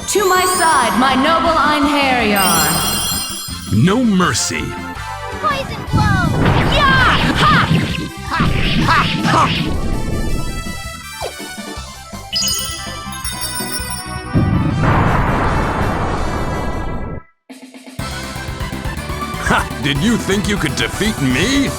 To my side, my noble Einherjar. No mercy. Poison blow! Yeah! Ha! Ha! Ha! Ha! Ha! Did you think you could defeat me?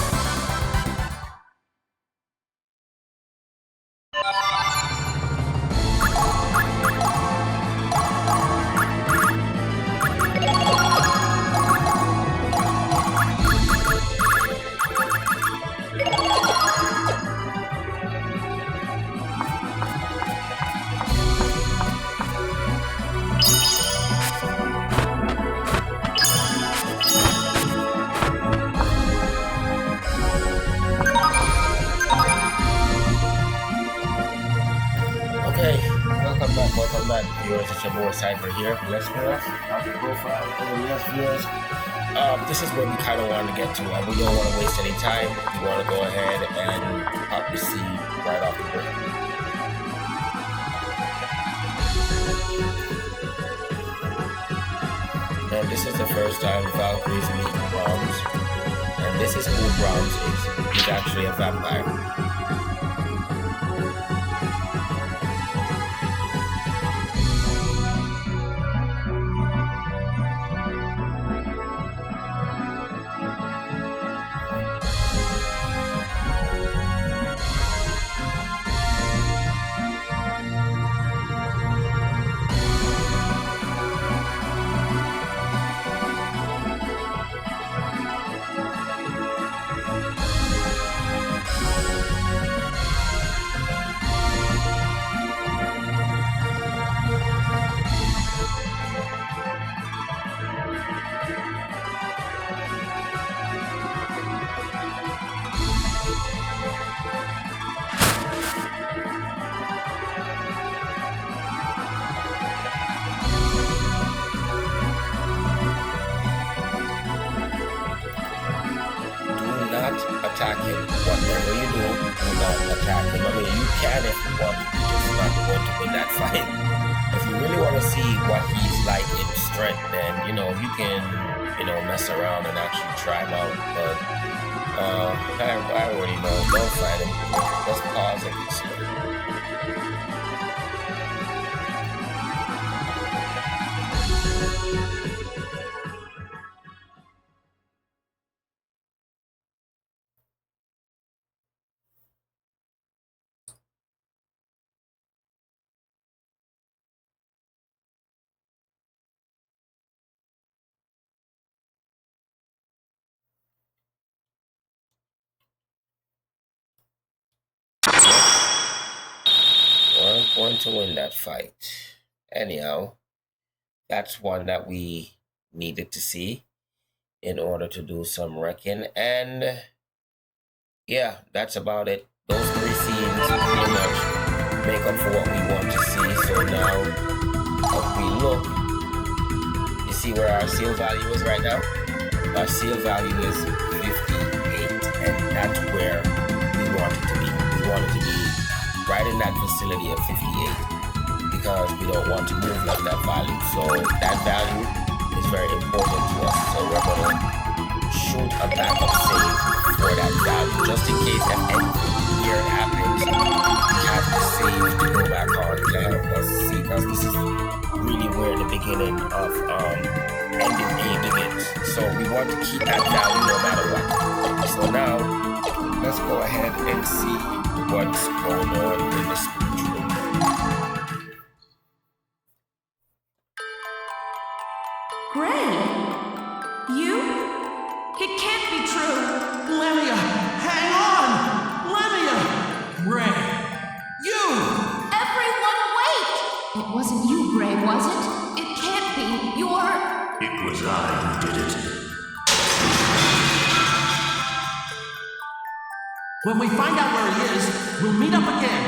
Welcome back, viewers. It's your boy Cypher here. Let's go off the profile. Yes, viewers. This is where we kind of want to get to. We don't want to waste any time. We want to go ahead and pop the seed right off the break. And this is the first time Valkyrie's meeting Brahms. And this is who Brahms is. He's actually a vampire. Attack him. Whatever you do not attack him. I mean, you can if you want, you're just not going to win that fight. If you really want to see what he's like in strength, then, you can, mess around and actually try him out. But, I already know. Don't fight him. Let's pause and consider. Weren't going to win that fight. Anyhow, that's one that we needed to see in order to do some wrecking. And yeah, that's about it. Those three scenes pretty much make up for what we want to see. So now, if we look, you see where our seal value is right now? Our seal value is 58, and that's where we want it to be. We want it to be right in that vicinity of 58 because we don't want to move like that value. So that value is very important to us. So we're going to shoot a backup save for that value just in case that anything weird happens. We have the save to go back on to help us see because this is really where the beginning of ending A begins. So we want to keep that value no matter what. So now let's go ahead and see what's going on in the spiritual world. Gray? You? It can't be true. Lemia, hang on! Lemia! Gray, you! Everyone wait! It wasn't you, Gray, was it? It can't be. You're... It was I who did it. When we find out where he is, we'll meet up again.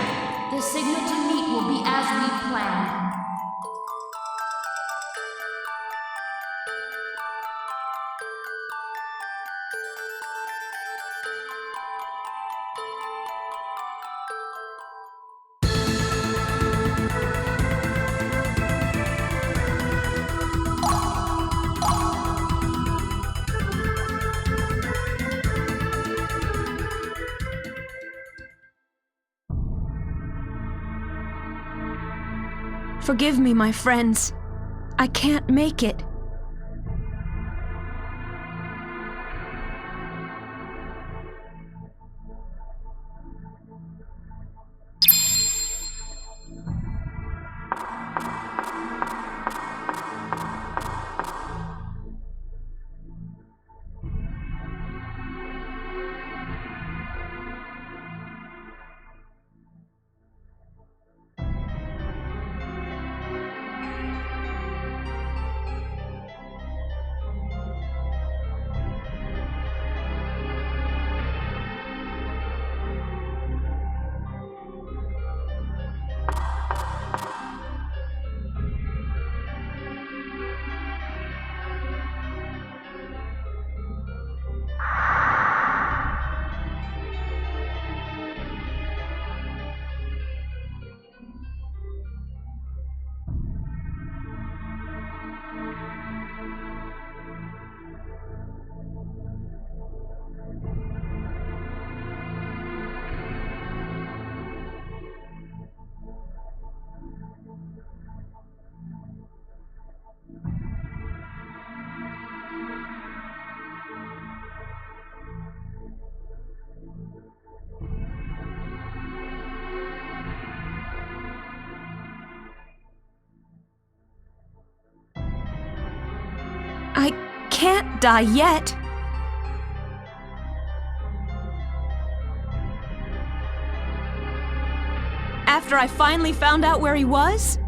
The signal to meet will be as we planned. Forgive me, my friends. I can't make it. I can't die yet. After I finally found out where he was?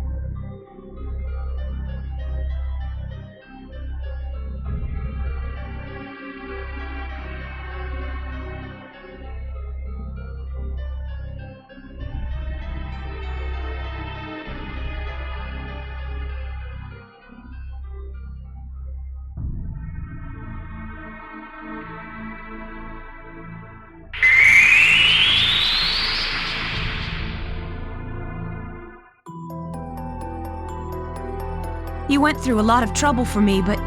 You went through a lot of trouble for me, but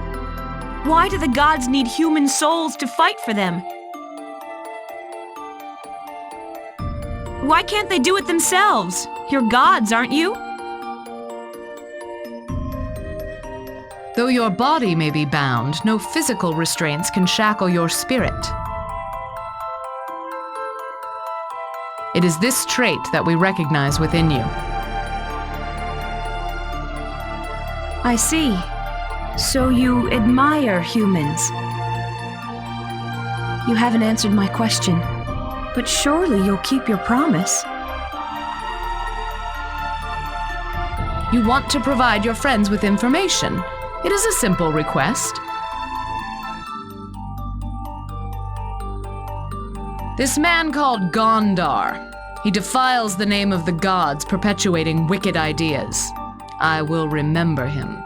why do the gods need human souls to fight for them? Why can't they do it themselves? You're gods, aren't you? Though your body may be bound, no physical restraints can shackle your spirit. It is this trait that we recognize within you. I see. So you admire humans. You haven't answered my question, but surely you'll keep your promise. You want to provide your friends with information. It is a simple request. This man called Gondar. He defiles the name of the gods, perpetuating wicked ideas. I will remember him.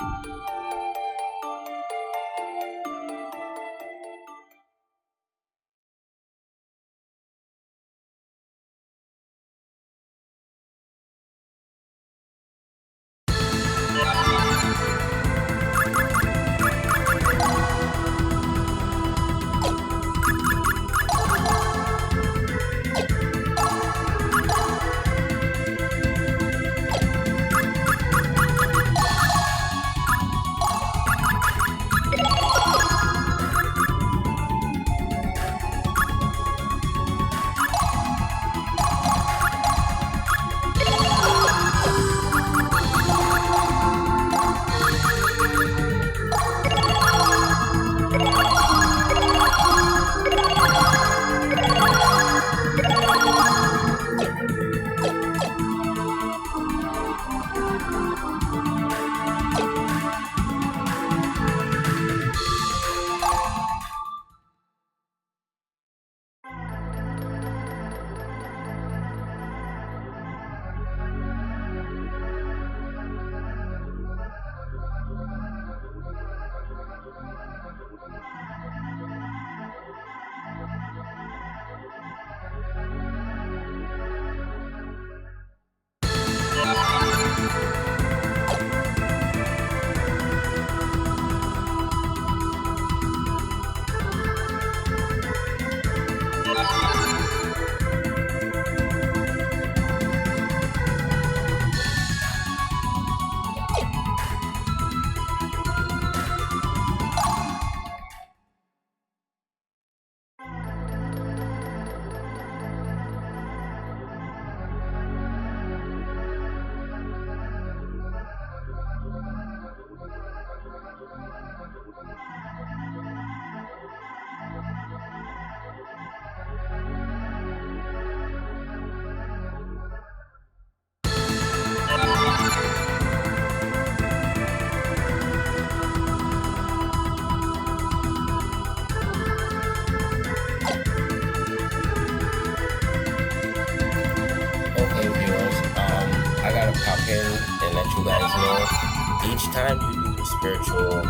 each time you do the spiritual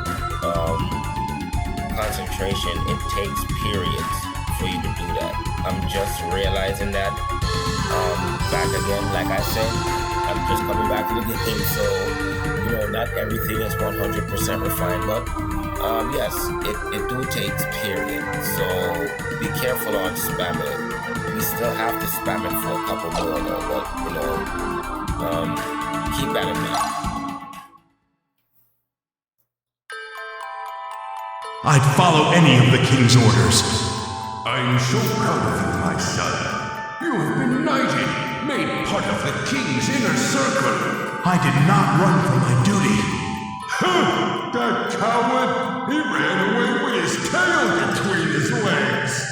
concentration, it takes periods for you to do that. I'm just realizing that. Back again, like I said, I'm just coming back to the game, so not everything is 100% refined, but yes, it do takes period. So be careful on spamming. We still have to spam it for a couple more though, but keep that in mind. I'd follow any of the king's orders. I'm so proud of you, my son. You have been knighted, made part of the king's inner circle. I did not run from my duty. That coward! He ran away with his tail between his legs.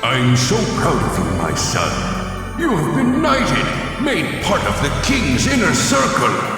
I'm so proud of you, my son. You have been knighted, made part of the king's inner circle.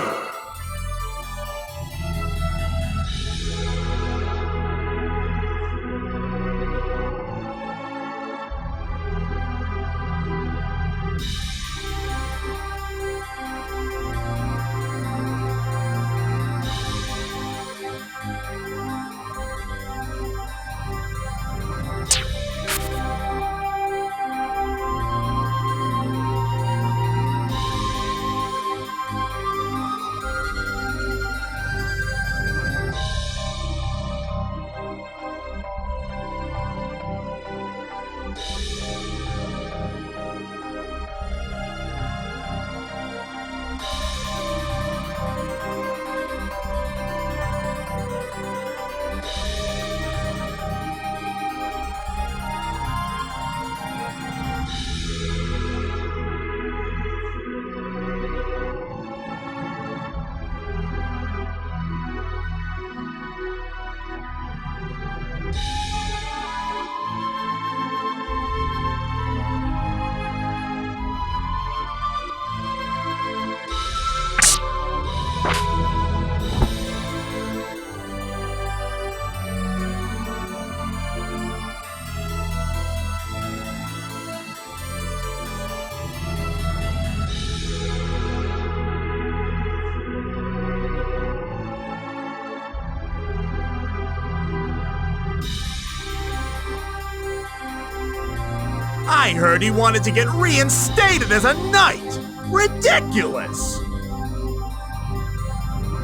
I heard he wanted to get reinstated as a knight. Ridiculous!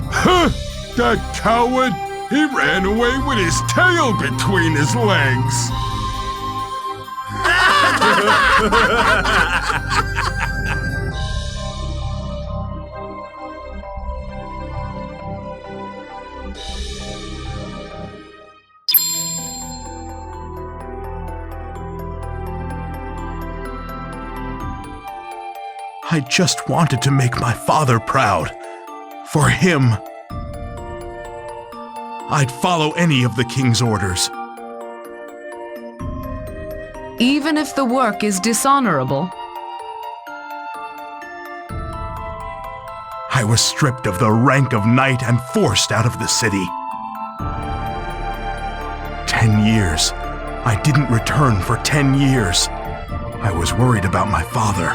Huh! That coward! He ran away with his tail between his legs! I just wanted to make my father proud. For him, I'd follow any of the king's orders. Even if the work is dishonorable. I was stripped of the rank of knight and forced out of the city. 10 years. I didn't return for 10 years. I was worried about my father.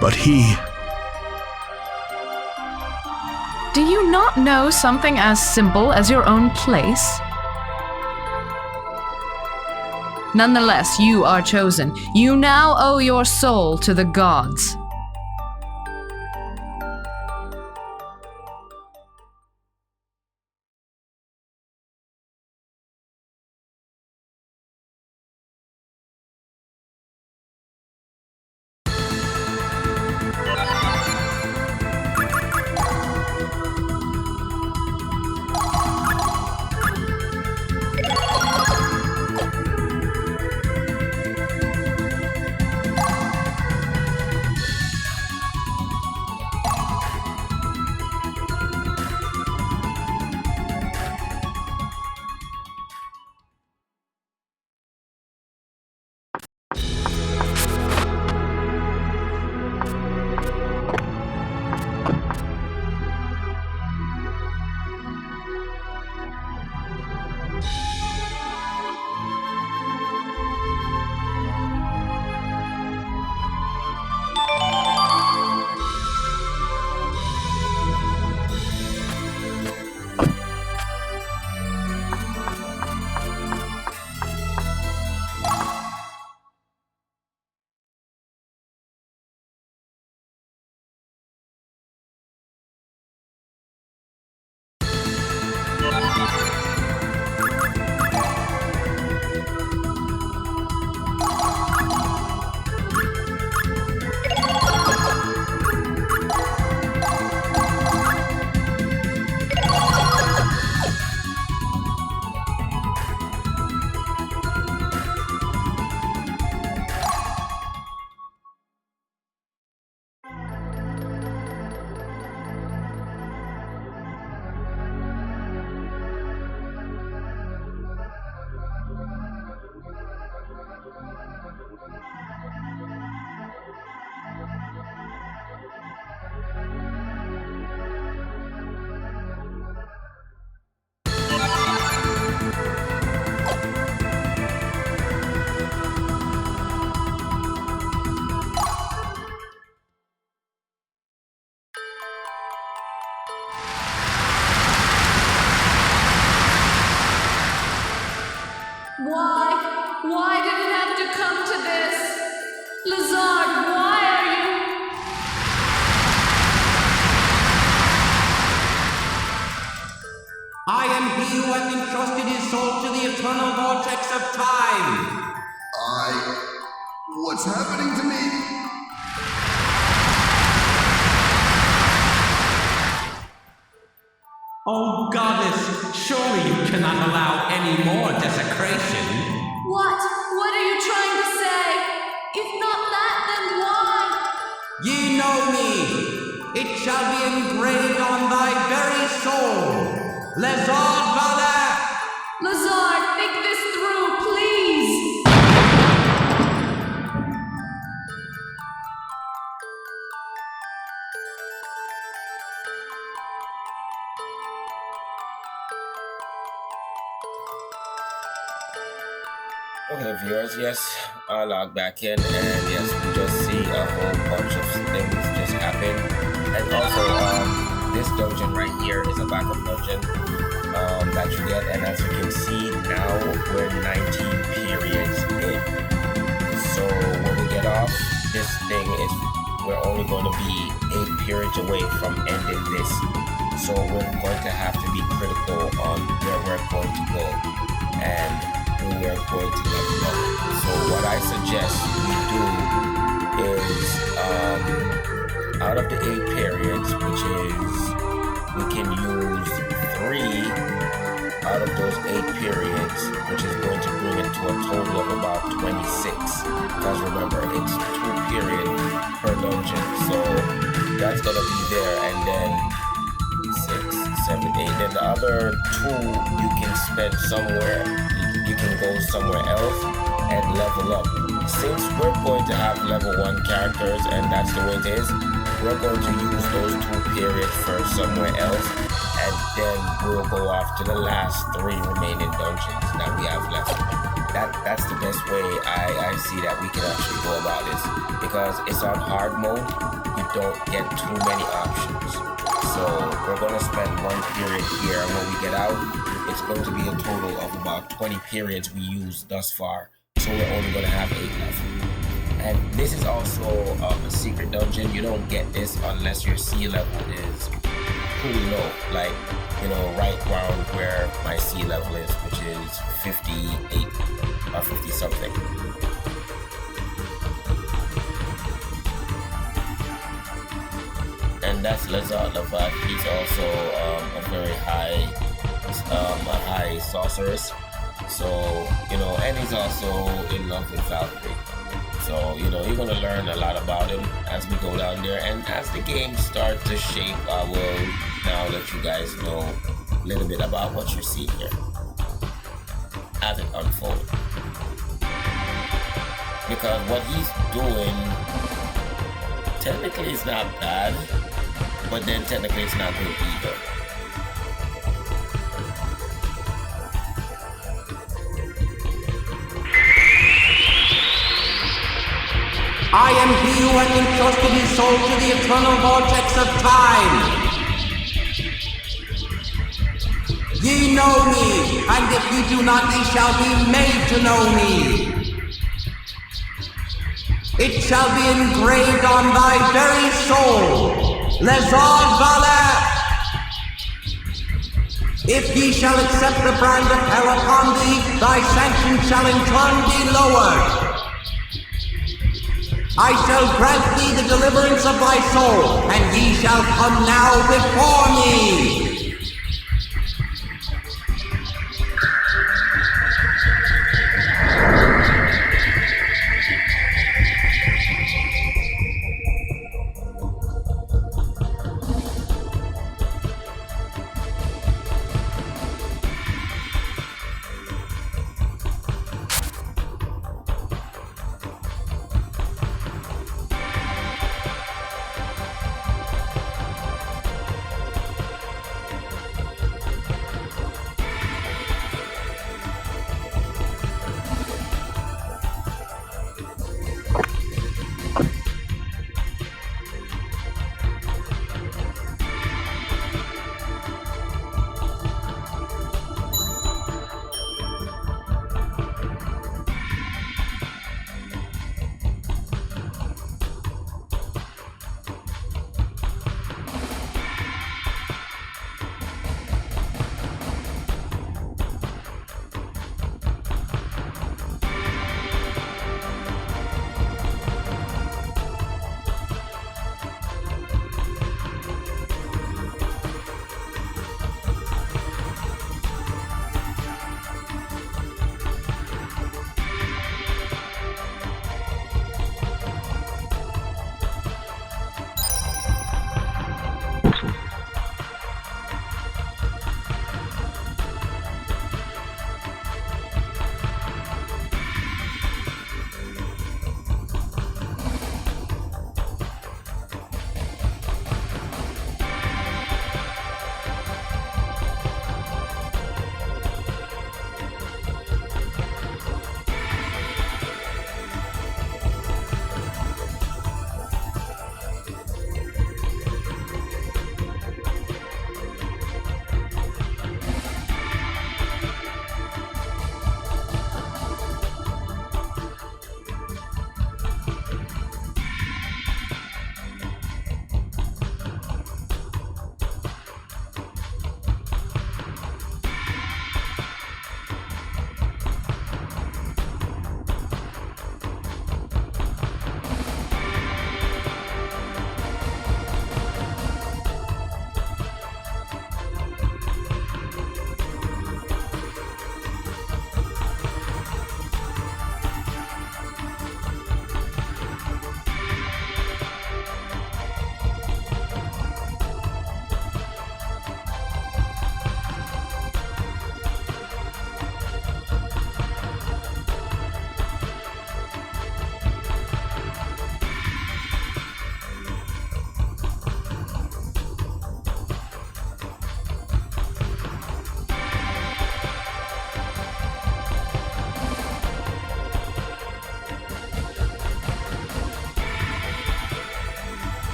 But he... Do you not know something as simple as your own place? Nonetheless, you are chosen. You now owe your soul to the gods. Why did it have to come to this? Lazard, why are you... I am he who hath entrusted his soul to the eternal vortex of time. What's happening to me? Oh, goddess, surely you cannot allow any more desecration. What? What are you trying to say? If not that, then why? Ye know me. It shall be engraved on thy very soul. Lazard Valer! Lazard, think this through, please! Okay, viewers, yes, I log back in, and yes, we just see a whole bunch of things just happen. And also, this dungeon right here is a backup dungeon. that you get. And as you can see, now we're 19 periods in. So when we get off, this thing is, we're only going to be 8 periods away from ending this. So we're going to have to be critical on where we're going to go and who we're going to level up. So what I suggest we do is, out of the 8 periods, which is, we can use 3 out of those 8 periods, which is going to bring it to a total of about 26. Because remember, it's 2 periods per dungeon. So that's going to be there. And then 6, 7, 8. Then the other 2 you can spend somewhere. You can go somewhere else and level up. Since we're going to have level 1 characters, and that's the way it is, we're going to use those 2 periods first somewhere else, and then we'll go off to the last 3 remaining dungeons that we have left. That's the best way I see that we can actually go about this, because it's on hard mode. You don't get too many options. So we're going to spend 1 period here, and when we get out, it's going to be a total of about 20 periods we used thus far. So we're only going to have 8 left. And this is also a secret dungeon. You don't get this unless your sea level is pretty low, like, you know, right around where my sea level is, which is 58 or 50 something. And that's Lazard Lavat. He's also a very high sorceress. So, you know, and he's also in love with Valkyrie. So, you know, you're going to learn a lot about him as we go down there. And as the game starts to shape, I will now let you guys know a little bit about what you see here as it unfolds. Because what he's doing technically is not bad, but then technically it's not good either. I am he who has entrusted his soul to the eternal vortex of time. Ye know me, and if ye do not, ye shall be made to know me. It shall be engraved on thy very soul, Lezard Valet. If ye shall accept the brand of hell upon thee, thy sanction shall in turn be lowered. I shall grant thee the deliverance of thy soul, and ye shall come now before me.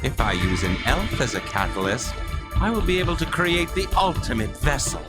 If I use an elf as a catalyst, I will be able to create the ultimate vessel.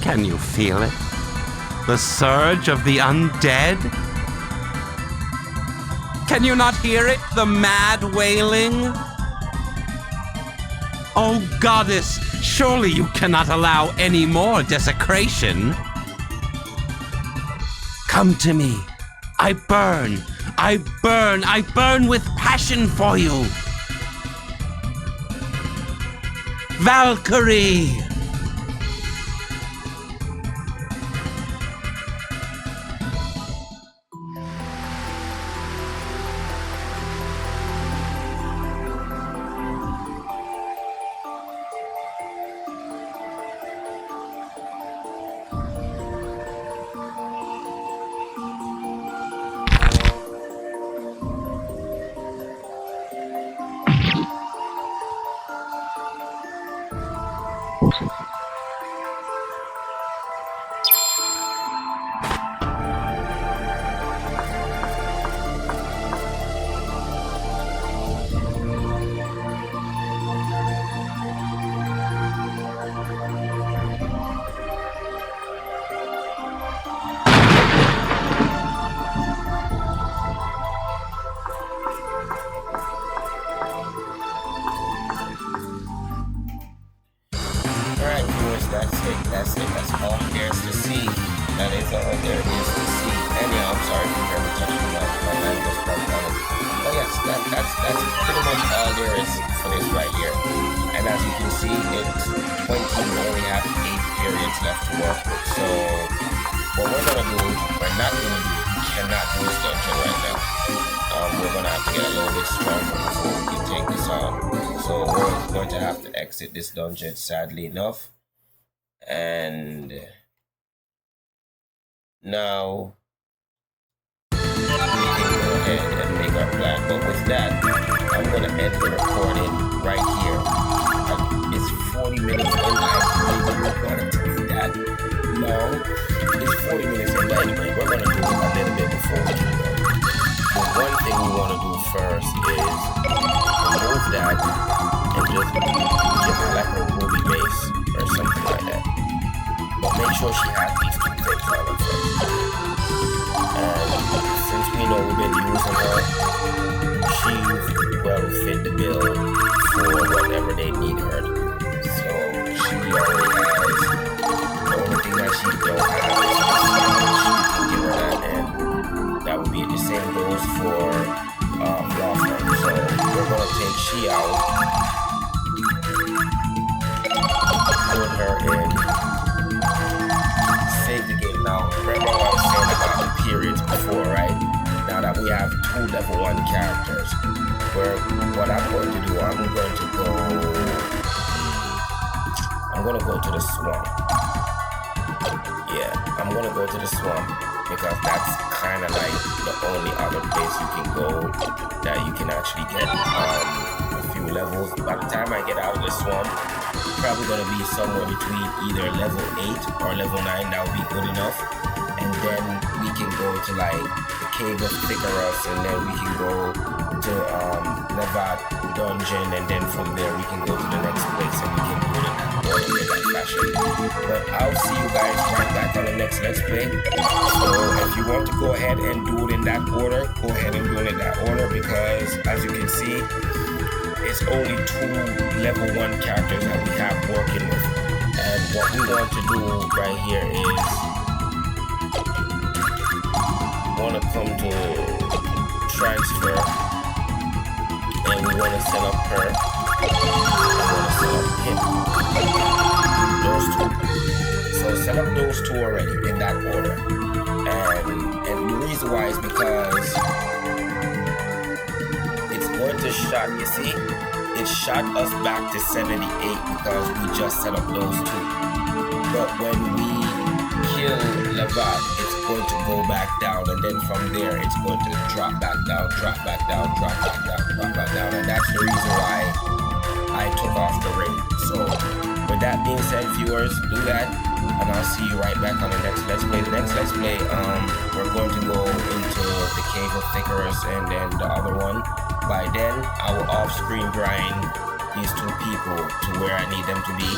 Can you feel it? The surge of the undead? Can you not hear it? The mad wailing? Oh, goddess, surely you cannot allow any more desecration. Come to me. I burn. I burn. I burn with passion for you. Valkyrie! that's pretty much all there is for this right here. And as you can see, it's 20, we only have 8 periods left to work with. So what we're not gonna do, we cannot do this dungeon right now. We're gonna have to get a little bit stronger before we can take this on. So we're going to have to exit this dungeon, sadly enough. And now we can go ahead and make our plan. But with that, I'm gonna end the recording right here. It's 40 minutes in. I really don't want it to be that long. It's 40 minutes in. But anyway, we're gonna do a little bit before we can go. But one thing we want to do first is remove that and just give her like a ruby base or something like that. But make sure she has these 2 things on her first. And since we know we've been using her, she well fit the bill for whatever they need her to do. So she already has the only thing that she don't have is she can give her that, and that would be the same goes for Lawful. So we're gonna take she out, put her in, save the game. Now remember what I was saying about the periods before, right? Now that we have 2 level 1 characters, where what I'm going to do, I'm gonna go to the swamp. Yeah, I'm gonna go to the swamp because that's kind of like the only other place you can go that you can actually get a few levels. By the time I get out of the swamp, probably gonna be somewhere between either level 8 or level 9. That would be good enough. And then we can go to like the Cave of Icarus, and then we can go to Nevat Dungeon, and then from there we can go to the next place and we can do it in that fashion. But I'll see you guys right back on the next Let's Play. So if you want to go ahead and do it in that order, go ahead and do it in that order, because as you can see, it's only 2 level 1 characters that we have working with. And what we want to do right here is want to come to transfer, and we want to set up her, we want to set up him, those 2. So set up those 2 already in that order, and the reason why is because it's going to shot, you see, it shot us back to 78 because we just set up those 2. But when we kill Levat, it's going to go back down, and then from there it's going to drop back down, drop back down, drop back down, drop back down, and that's the reason why I took off the ring. So with that being said, viewers, do that, and I'll see you right back on the next Let's Play. The next Let's Play, we're going to go into the Cave of Icarus and then the other one. By then, I will off-screen grind these 2 people to where I need them to be.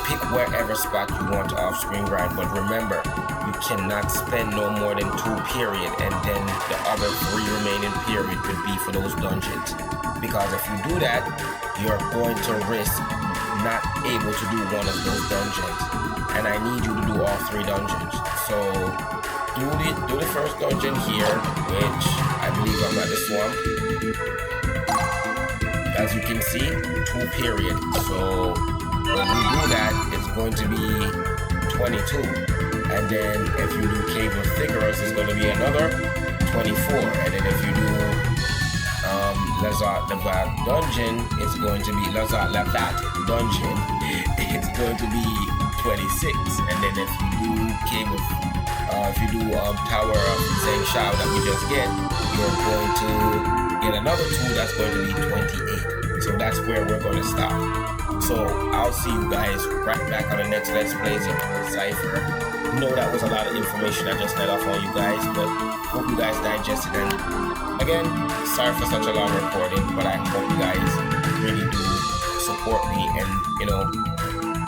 Pick wherever spot you want to off-screen grind, but remember, you cannot spend no more than 2 period, and then the other 3 remaining period would be for those dungeons. Because if you do that, you're going to risk not able to do one of those dungeons, and I need you to do all 3 dungeons. So do the first dungeon here, which I believe I'm at the swamp. As you can see, 2 period. So when we do that, it's going to be 22. And then if you do Cave of Icarus, it's going to be another 24. And then if you do Lazat Levat Dungeon, it's going to be Lazat Levat Dungeon. It's going to be 26. And then if you do Cave of Tower of Zheng Shao that we just get, you're going to get another 2 that's going to be 28. So that's where we're going to stop. So I'll see you guys right back on the next Let's Plays in Cypher. No, that was a lot of information I just let off on you guys, but hope you guys digested it. Again, sorry for such a long recording, but I hope you guys really do support me and,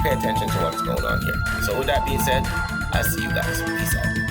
pay attention to what's going on here. So with that being said, I'll see you guys. Peace out.